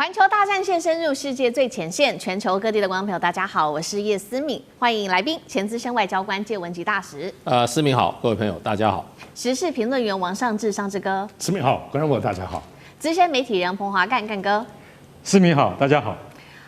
环球大战线深入世界最前线，全球各地的观众朋友，大家好，我是叶思敏，欢迎来宾前资深外交官介文吉大使。思敏好，各位朋友大家好。时事评论员王尚志尚志哥。思敏好，观众朋友大家好。资深媒体人彭华干干哥。思敏好，大家好。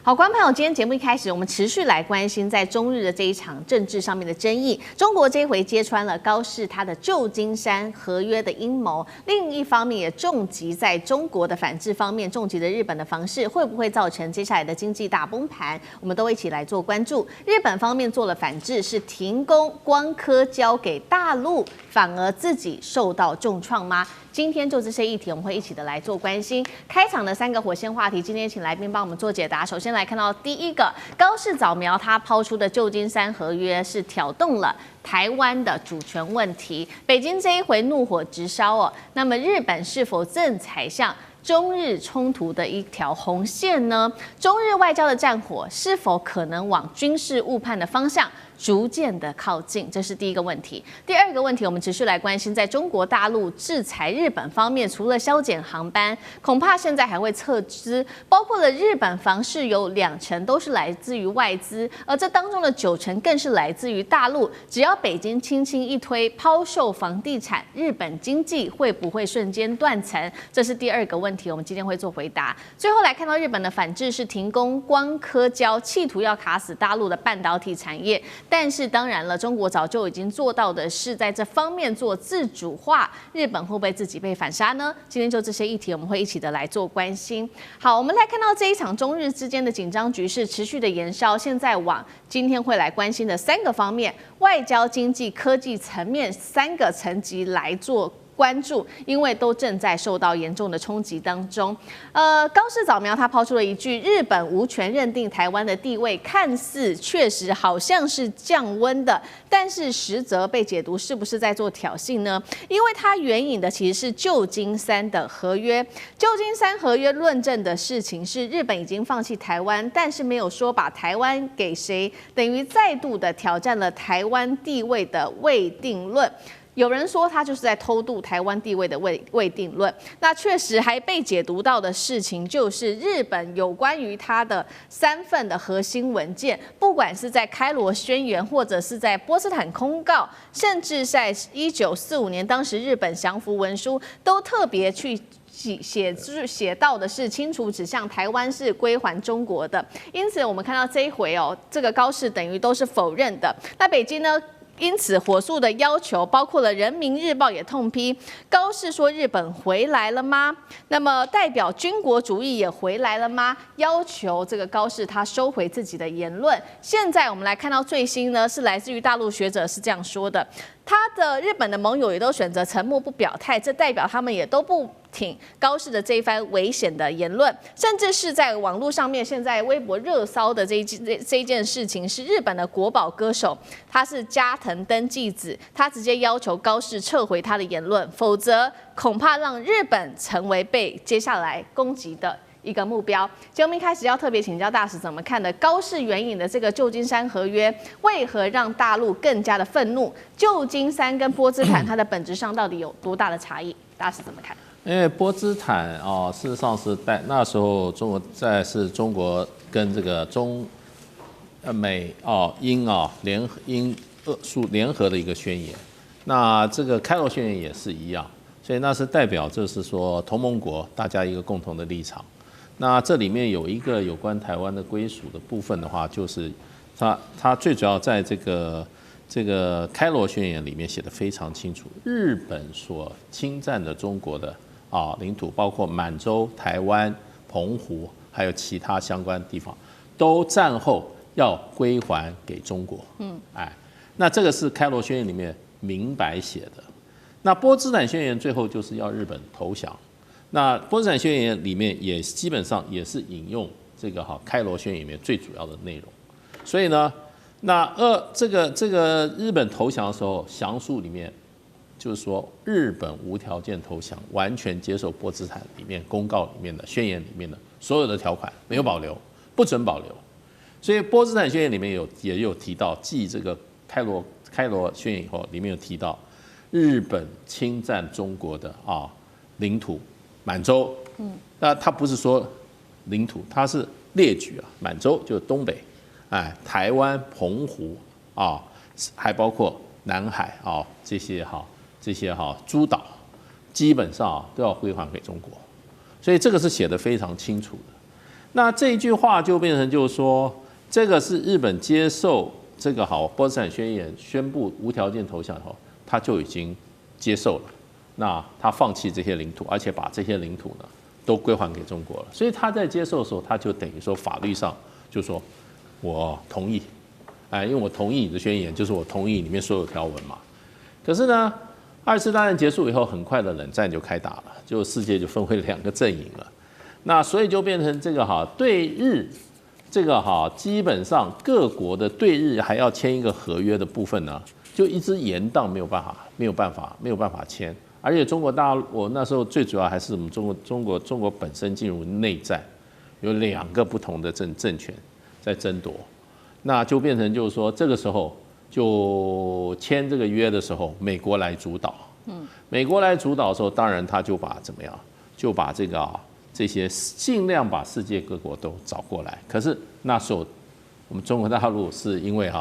好，观众朋友，今天节目一开始，我们持续来关心在中日的这一场政治上面的争议。中国这一回揭穿了高市他的旧金山合约的阴谋，另一方面也重击在中国的反制方面，重击了日本的房市，会不会造成接下来的经济大崩盘？我们都一起来做关注。日本方面做了反制，是停工光刻交给大陆，反而自己受到重创吗？今天就这些议题，我们会一起的来做关心。开场的3个火线话题，今天请来宾帮我们做解答。首先来看到第一个，高市早苗他抛出的旧金山合约是挑动了台湾的主权问题，北京这一回怒火直烧哦。那么日本是否正踩向中日冲突的一条红线呢？中日外交的战火是否可能往军事误判的方向逐渐的靠近？这是第一个问题。第二个问题，我们持续来关心，在中国大陆制裁日本方面，除了削减航班，恐怕现在还会撤资，包括了日本房市有2成都是来自于外资，而这当中的9成更是来自于大陆。只要北京轻轻一推抛售房地产，日本经济会不会瞬间断层？这是第二个问题，我们今天会做回答。最后来看到日本的反制是停工光刻胶，企图要卡死大陆的半导体产业。但是当然了，中国早就已经做到的是在这方面做自主化，日本会不会自己被反杀呢？今天就这些议题，我们会一起的来做关心。好，我们来看到这一场中日之间的紧张局势持续的延烧，现在往今天会来关心的3个方面：外交、经济、科技层面3个层级来做关注，因为都正在受到严重的冲击当中。高市早苗他抛出了一句：日本无权认定台湾的地位，看似确实好像是降温的，但是实则被解读是不是在做挑衅呢？因为他援引的其实是旧金山的合约。旧金山合约论证的事情是日本已经放弃台湾，但是没有说把台湾给谁，等于再度的挑战了台湾地位的未定论。有人说他就是在偷渡台湾地位的未定论。那确实还被解读到的事情，就是日本有关于他的3份的核心文件，不管是在开罗宣言，或者是在波茨坦公告，甚至在1945年当时日本降服文书，都特别去写到的是清楚指向台湾是归还中国的。因此我们看到这一回哦，这个高市等于都是否认的。那北京呢？因此，火速的要求，包括了《人民日报》也痛批高市说：“日本回来了吗？”那么代表军国主义也回来了吗？要求这个高市他收回自己的言论。现在我们来看到最新呢，是来自于大陆学者是这样说的：他的日本的盟友也都选择沉默不表态，这代表他们也都不挺高市的这一番危险的言论，甚至是在网络上面，现在微博热骚的这一件事情，是日本的国宝歌手，他是加藤登纪子，他直接要求高市撤回他的言论，否则恐怕让日本成为被接下来攻击的一个目标。节目一开始要特别请教大使怎么看的高市援引的这个旧金山合约，为何让大陆更加的愤怒？旧金山跟波茨坦它的本质上到底有多大的差异？大使怎么看？因为波茨坦事实上是那时候是中国跟这个美英联合的一个宣言。那这个开罗宣言也是一样，所以那是代表就是说同盟国大家一个共同的立场。那这里面有一个有关台湾的归属的部分的话，就是它最主要在这个开罗宣言里面写得非常清楚，日本所侵占的中国的领土，包括满洲、台湾、澎湖，还有其他相关地方，都战后要归还给中国。那这个是开罗宣言里面明白写的。那波茨坦宣言最后就是要日本投降。那波茨坦宣言里面也基本上也是引用这个开罗宣言里面最主要的内容。所以呢，这个日本投降的时候，详述里面就是说日本无条件投降，完全接受波茨坦里面公告里面的宣言里面的所有的条款，没有保留，不准保留。所以波茨坦宣言里面也有提到，继这个开罗宣言以后，里面有提到日本侵占中国的领土满洲。那他不是说领土，它是列举啊，满洲就是东北，哎，台湾、澎湖啊，还包括南海啊这些诸岛，基本上都要归还给中国，所以这个是写得非常清楚的。那这一句话就变成就是说，这个是日本接受这个波茨坦宣言宣布无条件投降以后，他就已经接受了。那他放弃这些领土，而且把这些领土呢都归还给中国了。所以他在接受的时候，他就等于说法律上就说我同意，哎，因为我同意你的宣言，就是我同意里面所有条文嘛。可是呢，二次大战结束以后，很快的冷战就开打了，就世界就分为2个阵营了。那所以就变成这个对日这个基本上各国的对日还要签一个合约的部分呢，就一直延宕，没有办法签。而且中国大陆，我那时候最主要还是我们中国本身进入内战，有2个不同的政权在争夺，那就变成就是说这个时候就签这个约的时候，美国来主导。美国来主导的时候，当然他就把怎么样，就把这些尽量把世界各国都找过来。可是那时候我们中国大陆是因为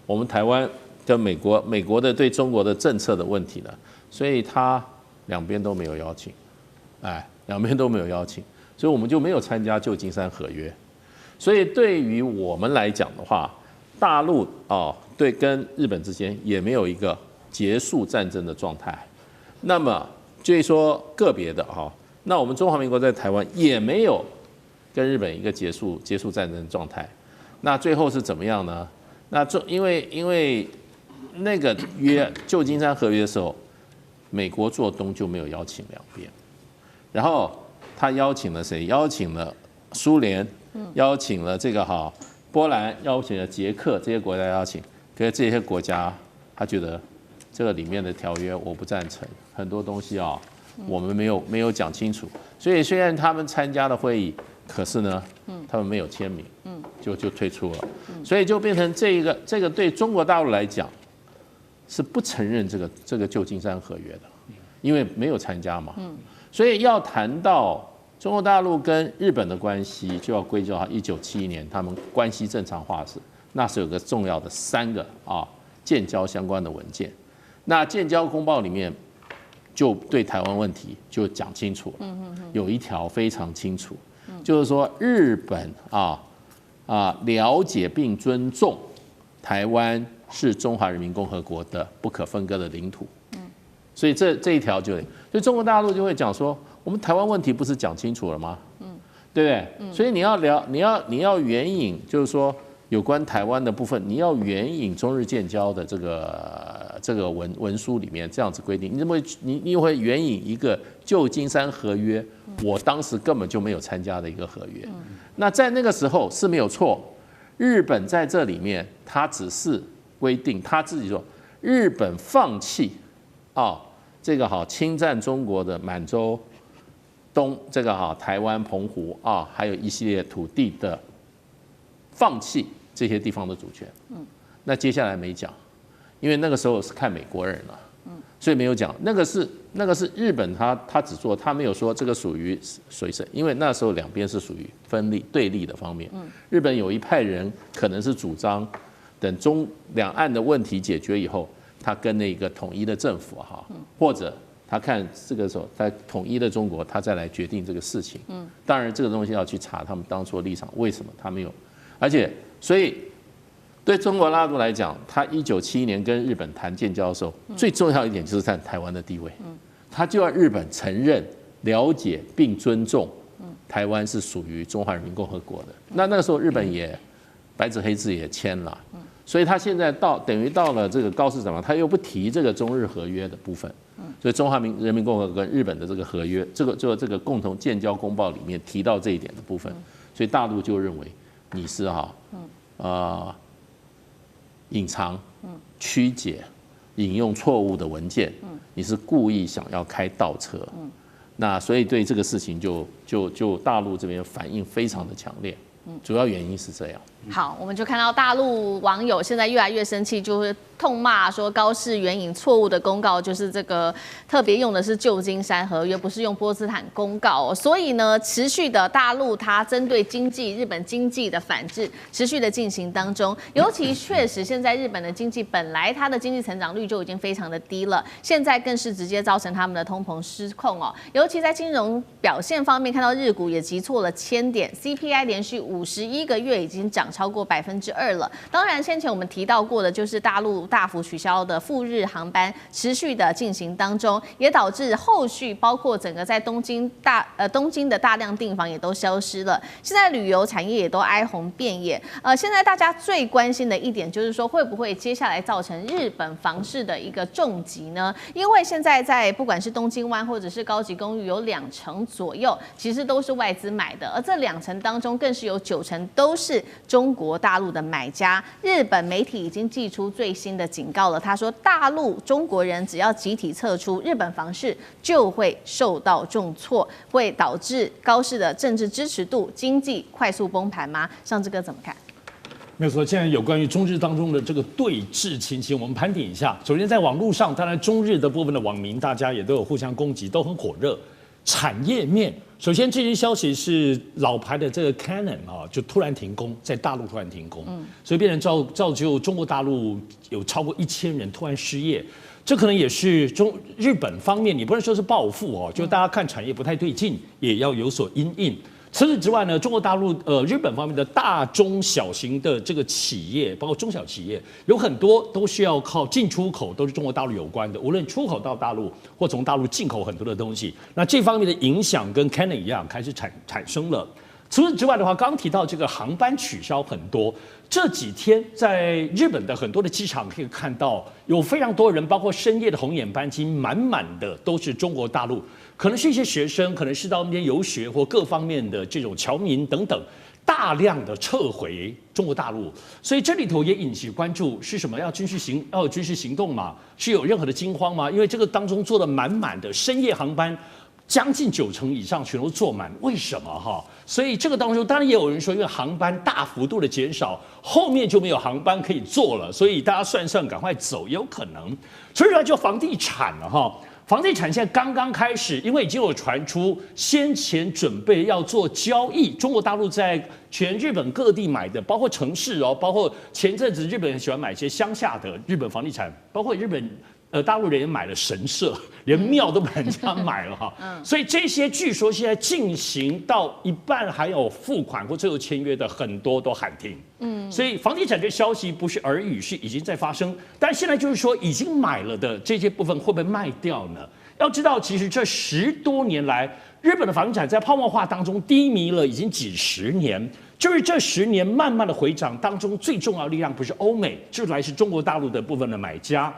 我们台湾跟美国的对中国的政策的问题呢，所以他2边都没有邀请，哎，2边都没有邀请，所以我们就没有参加旧金山合约。所以对于我们来讲的话，大陆对跟日本之间也没有一个结束战争的状态。那么就是说个别的那我们中华民国在台湾也没有跟日本一个结束战争的状态。那最后是怎么样呢？那因为那个旧金山合约的时候，美国做东就没有邀请2边，然后他邀请了谁？邀请了苏联，邀请了这个波兰，邀请了捷克这些国家邀请，可是这些国家他觉得这个里面的条约我不赞成，很多东西我们没有讲清楚，所以虽然他们参加了会议，可是呢，他们没有签名，就退出了，所以就变成这个对中国大陆来讲是不承认这个旧金山合约的，因为没有参加嘛，所以要谈到中国大陆跟日本的关系，就要归咎到1971年他们关系正常化时，那是有个重要的3个建交相关的文件，那建交公报里面就对台湾问题就讲清楚了，有一条非常清楚，就是说日本了解并尊重台湾是中华人民共和国的不可分割的领土，所以这一条所以中国大陆就会讲说，我们台湾问题不是讲清楚了吗？对不对？所以你要援引，就是说有关台湾的部分，你要援引中日建交的这个文书里面这样子规定，你会援引一个旧金山合约，我当时根本就没有参加的一个合约。那在那个时候是没有错，日本在这里面他只是规定他自己说，日本放弃这个侵占中国的满洲这个台湾、澎湖还有一系列土地的放弃这些地方的主权。那接下来没讲，因为那个时候是看美国人了，所以没有讲。那个是日本他只做，他没有说这个属于谁，因为那时候2边是属于对立的方面。日本有一派人可能是主张等两岸的问题解决以后，他跟那个统一的政府或者他看这个时候在统一的中国，他再来决定这个事情。当然这个东西要去查他们当初的立场，为什么他没有？而且所以对中国大陆来讲，他1971年跟日本谈建交的时候，最重要一点就是在台湾的地位，他就要日本承认、了解并尊重台湾是属于中华人民共和国的。那个时候日本也白纸黑字也签了。所以他现在等于到了这个高市长，他又不提这个中日合约的部分，所以中华人民共和国跟日本的这个合约，这个共同建交公报里面提到这一点的部分，所以大陆就认为你是隐藏、曲解、引用错误的文件，你是故意想要开倒车，那所以对这个事情就就大陆这边反应非常的强烈，主要原因是这样。好，我们就看到大陆网友现在越来越生气，就是痛骂说高市援引错误的公告，就是这个特别用的是旧金山合约，不是用波茨坦公告哦。所以呢，持续的大陆它针对日本经济的反制持续的进行当中，尤其确实现在日本的经济本来它的经济成长率就已经非常的低了，现在更是直接造成他们的通膨失控哦。尤其在金融表现方面，看到日股也急挫了1000点 ，CPI 连续51个月已经涨超过2%了。当然，先前我们提到过的，就是大陆大幅取消的赴日航班持续的进行当中，也导致后续包括整个在东京的大量订房也都消失了。现在旅游产业也都哀鸿遍野。现在大家最关心的一点就是说，会不会接下来造成日本房市的一个重击呢？因为现在在不管是东京湾或者是高级公寓，有20%左右其实都是外资买的，而这20%当中更是有90%都是中国大陆的买家。日本媒体已经寄出最新的警告了，他说大陆中国人只要集体撤出，日本房市就会受到重挫，会导致高市的政治支持度、经济快速崩盘吗？上志哥怎么看？没有错，现在有关于中日当中的这个对峙情形，我们盘点一下。首先，在网络上，当然中日的部分的网民，大家也都有互相攻击，都很火热。产业面，首先这些消息是老牌的这个 Canon 就突然停工，在大陆突然停工，所以变成造就中国大陆有超过1000人突然失业。这可能也是日本方面，你不能说是报复就大家看产业不太对劲，也要有所因应。除此之外呢，中国大陆日本方面的大中小型的这个企业，包括中小企业，有很多都需要靠进出口，都是中国大陆有关的。无论出口到大陆，或从大陆进口很多的东西，那这方面的影响跟 Canon 一样开始产生了。除此之外的话，刚刚提到这个航班取消很多，这几天在日本的很多的机场可以看到，有非常多人，包括深夜的红眼班机，满满的都是中国大陆，可能是一些学生，可能是到那边游学或各方面的这种侨民等等，大量的撤回中国大陆。所以这里头也引起关注，是什么？要军事行动吗？是有任何的惊慌吗？因为这个当中做了满满的深夜航班。将近90%以上全都坐满，为什么所以这个当中，当然也有人说，因为航班大幅度的减少，后面就没有航班可以坐了，所以大家算赶快走也有可能。所以就房地产了房地产现在刚刚开始，因为已经有传出先前准备要做交易，中国大陆在全日本各地买的，包括城市包括前阵子日本很喜欢买一些乡下的日本房地产，包括日本。大陆人也买了神社，连庙都把人家买了所以这些据说现在进行到一半还有付款或最后签约的很多都喊停。所以房地产这消息不是耳语，是已经在发生。但现在就是说，已经买了的这些部分会不会卖掉呢？要知道，其实这10多年来，日本的房地产在泡沫化当中低迷了已经几10年。就是这10年慢慢的回涨当中，最重要的力量不是欧美，就是来自中国大陆的部分的买家。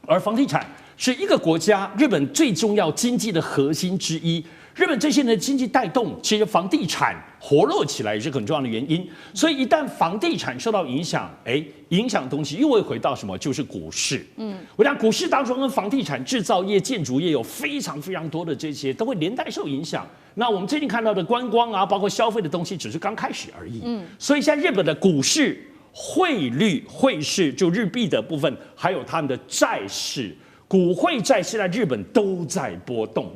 而房地产是一个国家日本最重要经济的核心之一。日本这些年的经济带动，其实房地产活络起来也是很重要的原因。所以一旦房地产受到影响，影响的东西又会回到什么？就是股市。我讲股市当中跟房地产、制造业、建筑业有非常非常多的这些都会连带受影响。那我们最近看到的观光包括消费的东西，只是刚开始而已。所以现在日本的股市。汇率、汇市就日币的部分，还有他们的债市、股汇债，现在日本都在波动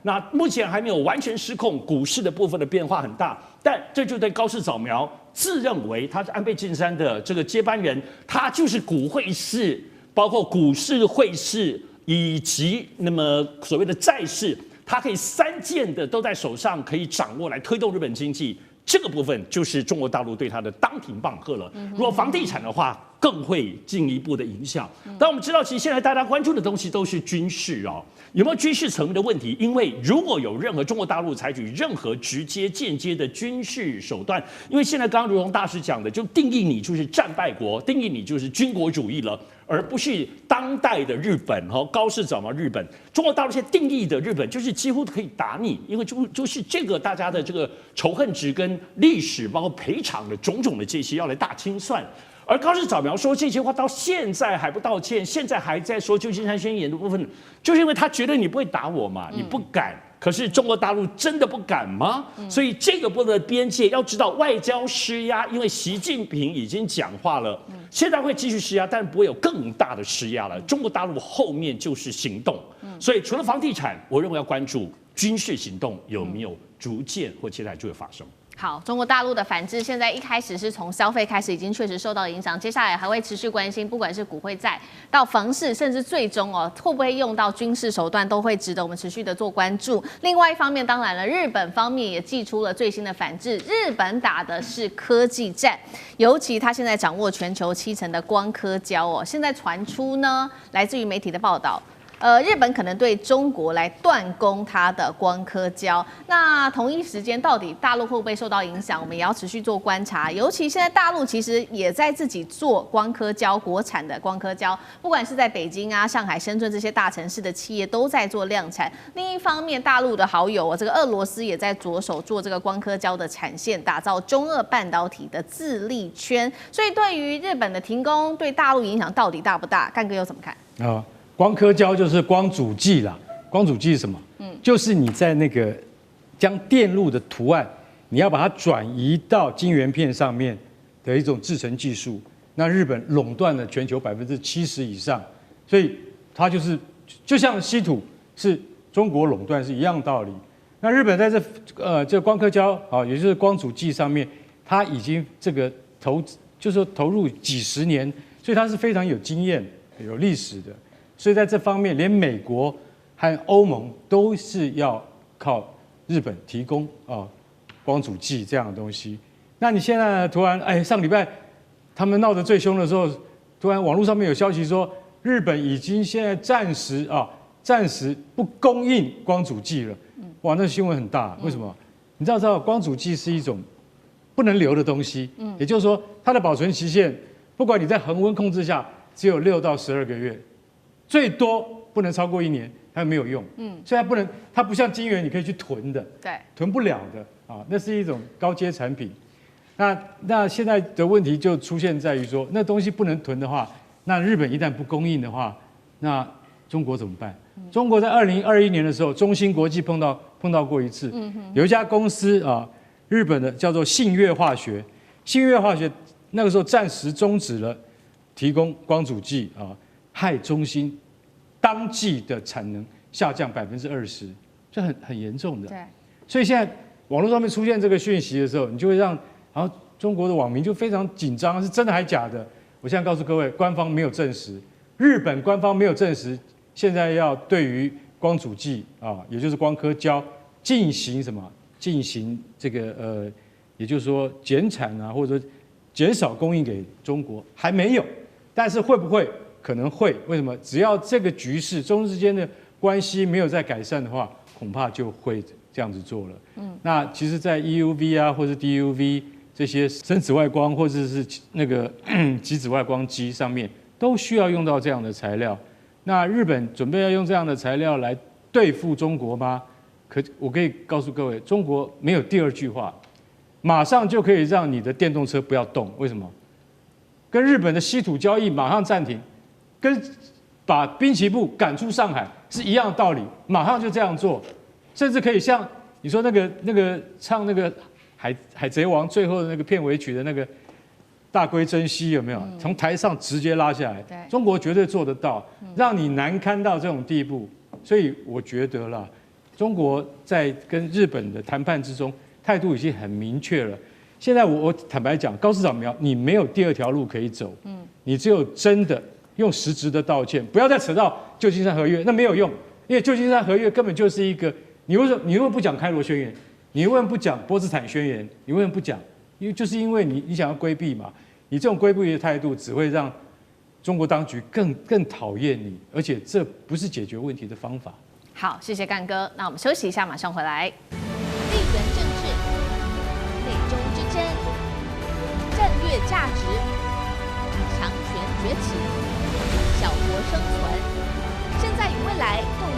那目前还没有完全失控，股市的部分的变化很大，但这就对高市早苗自认为他是安倍晋三的这个接班人，他就是股汇市，包括股市、汇市以及那么所谓的债市，他可以3件的都在手上，可以掌握来推动日本经济。这个部分就是中国大陆对它的当庭棒喝了。如果房地产的话，更会进一步的影响。但我们知道，其实现在大家关注的东西都是军事有没有军事层面的问题？因为如果有任何中国大陆采取任何直接、间接的军事手段，因为现在刚刚如同大师讲的，就定义你就是战败国，定义你就是军国主义了。而不是当代的日本高市早苗日本，中国大陆现在定义的日本就是几乎可以打你，因为就是这个大家的这个仇恨值跟历史包括赔偿的种种的这些要来大清算。而高市早苗说这些话到现在还不道歉，现在还在说旧金山宣言的部分，就是因为他觉得你不会打我嘛，你不敢可是中国大陆真的不敢吗？所以这个部分的边界要知道外交施压，因为习近平已经讲话了，现在会继续施压，但不会有更大的施压了。中国大陆后面就是行动，所以除了房地产，我认为要关注军事行动有没有逐渐或接下来就会发生。好，中国大陆的反制现在一开始是从消费开始，已经确实受到影响，接下来还会持续关心，不管是股汇债到房市，甚至最终会不会用到军事手段，都会值得我们持续的做关注。另外一方面，当然了，日本方面也祭出了最新的反制，日本打的是科技战，尤其他现在掌握全球70%的光刻胶现在传出呢，来自于媒体的报道。日本可能对中国来断供它的光刻胶，那同一时间到底大陆会不会受到影响，我们也要持续做观察。尤其现在大陆其实也在自己做光刻胶，国产的光刻胶，不管是在北京啊、上海、深圳这些大城市的企业都在做量产。另一方面，大陆的好友这个俄罗斯也在着手做这个光刻胶的产线，打造中俄半导体的自立圈。所以对于日本的停工，对大陆影响到底大不大？干哥又怎么看？光刻胶就是光阻剂啦，光阻剂是什么？就是你在那个将电路的图案，你要把它转移到晶圆片上面的一种制程技术。那日本垄断了全球70%以上，所以它就像稀土是中国垄断是一样道理。那日本在这光刻胶也就是光阻剂上面，它已经这个投入几十年，所以它是非常有经验、有历史的。所以在这方面，连美国和欧盟都是要靠日本提供光阻剂这样的东西。那你现在突然上礼拜他们闹得最凶的时候，突然网络上面有消息说，日本已经现在暂时不供应光阻剂了。哇，那新闻很大，为什么？你知道光阻剂是一种不能留的东西，也就是说它的保存期限，不管你在恒温控制下，只有6到12个月。最多不能超过1年，它没有用。所以它不像晶圆，你可以去囤的，对，囤不了的那是一种高阶产品。那现在的问题就出现在于说，那东西不能囤的话，那日本一旦不供应的话，那中国怎么办？中国在2021年的时候，中芯国际碰到过一次，有一家公司日本的叫做信越化学，信越化学那个时候暂时终止了提供光阻剂害中芯当季的产能下降20%，这很严重的。对，所以现在网络上面出现这个讯息的时候，你就会然后中国的网民就非常紧张，是真的还假的？我现在告诉各位，官方没有证实，日本官方没有证实，现在要对于光阻剂也就是光刻胶进行什么？进行这个也就是说减产或者说减少供应给中国，还没有，但是会不会？可能会，为什么？只要这个局势中日之间的关系没有再改善的话，恐怕就会这样子做了。那其实，在 EUV 或者 DUV 这些深紫外光或者是那个极紫外光机上面，都需要用到这样的材料。那日本准备要用这样的材料来对付中国吗？我可以告诉各位，中国没有第二句话，马上就可以让你的电动车不要动。为什么？跟日本的稀土交易马上暂停。跟把滨崎步赶出上海是一样的道理，马上就这样做，甚至可以像你说那个唱那个海贼王最后的那个片尾曲的那个大龟珍惜有没有？从台上直接拉下来，中国绝对做得到，让你难堪到这种地步。所以我觉得啦，中国在跟日本的谈判之中态度已经很明确了。现在我坦白讲，高市长你没有第二条路可以走，你只有真的。用实质的道歉，不要再扯到旧金山合约，那没有用，因为旧金山合约根本就是一个，你为什么不讲开罗宣言？你为什么不讲波茨坦宣言？你为什么不讲？就是因为你想要规避嘛，你这种规避的态度只会让中国当局更讨厌你，而且这不是解决问题的方法。好，谢谢干哥，那我们休息一下，马上回来。地缘政治、美中之争、战略价值、强权崛起。小国生存，现在与未来共